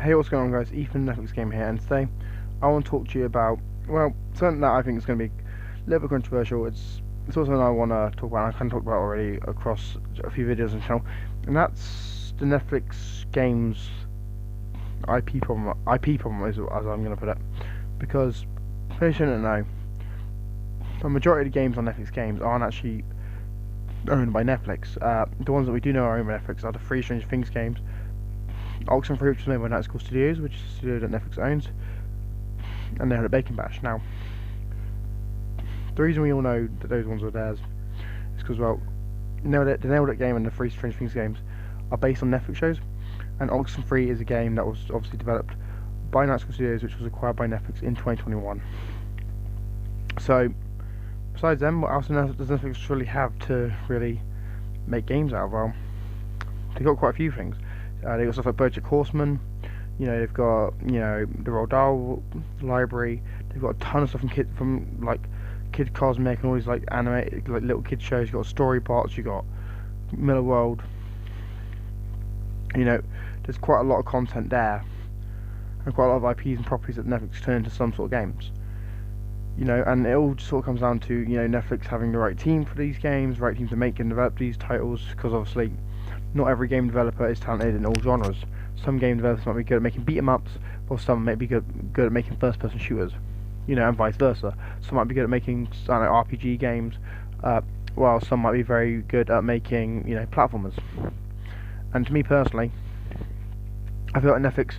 Hey, what's going on, guys? Ethan, Netflix Game here, and today I want to talk to you about, well, something that I think is going to be a little bit controversial. It's also something I want to talk about, and I kind of talked about already across a few videos on the channel, and that's the Netflix Games IP problem. IP problem is as I'm going to put it, because for those who don't know, the majority of the games on Netflix Games aren't actually owned by Netflix. The ones that we do know are owned by Netflix are the free Stranger Things games. Oxenfree, which was made by Night School Studios, which is a studio that Netflix owns, and they had a Bacon Bash. Now, the reason we all know that those ones are theirs is because, well, the Nailed It game and the free Stranger Things games are based on Netflix shows, and Oxenfree is a game that was obviously developed by Night School Studios, which was acquired by Netflix in 2021. So, besides them, what else does Netflix really have to really make games out of? Well, they've got quite a few things. They've got stuff like BoJack Horseman. They've got the Roald Dahl library. They've got a ton of stuff from Kid Cosmic and all these like animated little kid shows. You've got Storybots. You've got Millarworld. There's quite a lot of content there, and quite a lot of IPs and properties that Netflix turn into some sort of games. And it all just sort of comes down to Netflix having the right team for these games, right team to make and develop these titles, because obviously not every game developer is talented in all genres. Some game developers might be good at making beat 'em ups, while some might be good at making first person shooters, and vice versa. Some might be good at making RPG games, while some might be very good at making platformers. And to me personally, I feel like Netflix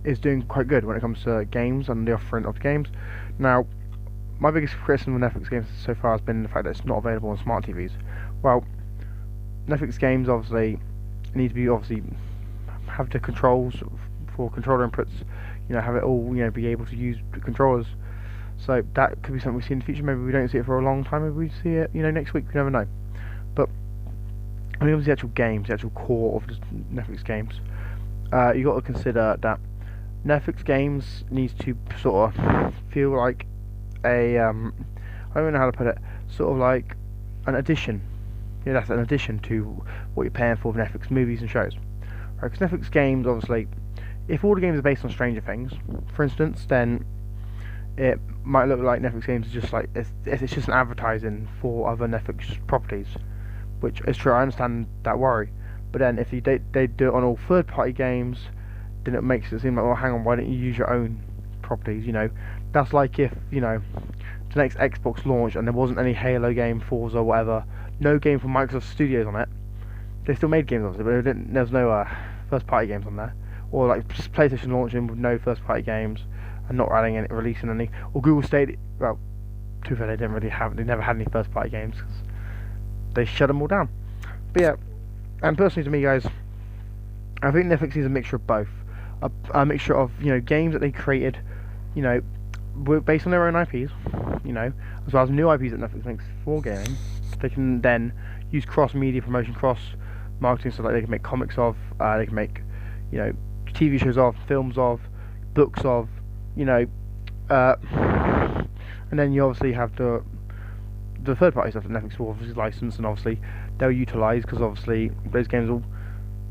is doing quite good when it comes to games and the offering of games. Now, my biggest criticism of Netflix games so far has been the fact that it's not available on smart TVs. Well, Netflix games obviously need to be have the controls for controller inputs, have it all be able to use the controllers. So that could be something we see in the future. Maybe we don't see it for a long time. Maybe we see it next week. We never know. But when it comes to the actual games, the actual core of the Netflix games, you got to consider that Netflix games needs to sort of feel like a I don't know how to put it, sort of like an addition. That's an addition to what you're paying for Netflix movies and shows. Right? Because Netflix games, obviously, if all the games are based on Stranger Things, for instance, then it might look like Netflix games is just like it's just an advertising for other Netflix properties, which is true. I understand that worry, but then if they do it on all third-party games, then it makes it seem like, well, hang on, why don't you use your own properties? That's like if the next Xbox launched and there wasn't any Halo game, Forza or whatever, no game from Microsoft Studios on it. They still made games obviously, but there was no first party games on there. Or like PlayStation launching with no first party games and not releasing any. Or Google Stadia. Well, to be fair, they never had any first party games because they shut them all down. But yeah, and personally to me, guys, I think Netflix is a mixture of both. A mixture of games that they created, based on their own IPs, as well as new IPs that Netflix makes for gaming. They can then use cross-media promotion, cross-marketing, so like they can make comics of, they can make, TV shows of, films of, books of, and then you obviously have the third-party stuff that Netflix will obviously license, and obviously they'll utilise, because obviously those games will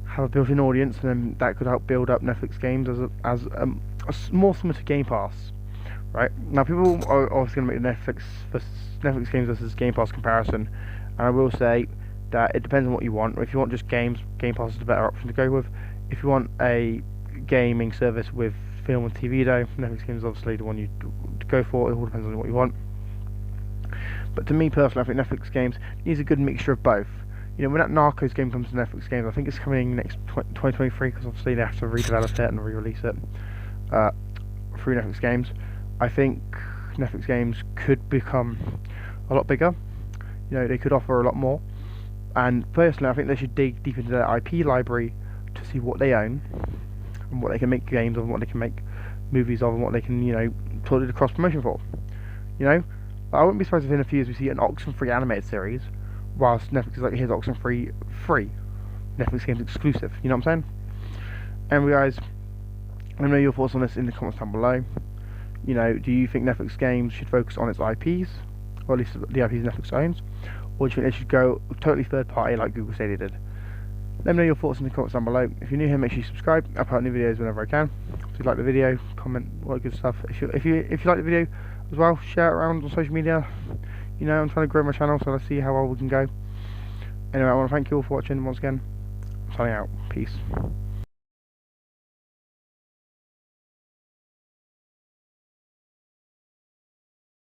have a built-in audience, and then that could help build up Netflix games as more similar to Game Pass. Right now, people are obviously going to make the Netflix games versus Game Pass comparison, and I will say that it depends on what you want. If you want just games, Game Pass is the better option to go with. If you want a gaming service with film and TV, though, Netflix games is obviously the one you go for. It all depends on what you want. But to me personally, I think Netflix games needs a good mixture of both. When that Narcos game comes to Netflix games, I think it's coming next 2023, because obviously they have to redevelop it and re-release it through Netflix games. I think Netflix games could become a lot bigger. They could offer a lot more. And personally, I think they should dig deep into their IP library to see what they own and what they can make games of, and what they can make movies of, and what they can, totally do cross promotion for. I wouldn't be surprised if in a few years we see an Oxenfree animated series, whilst Netflix is like, here's Oxenfree free, Netflix games exclusive. You know what I'm saying? Anyway, guys, let me know your thoughts on this in the comments down below. Do you think Netflix games should focus on its IPs, or at least the IPs Netflix owns, or do you think they should go totally third party like Google Stadia did? Let me know your thoughts in the comments down below. If you're new here, make sure you subscribe. I put out new videos whenever I can. If you like the video, comment, all that good stuff. If you like the video as well, share it around on social media. You know, I'm trying to grow my channel, so let's see how well we can go. Anyway, I want to thank you all for watching once again. I'm signing out. Peace.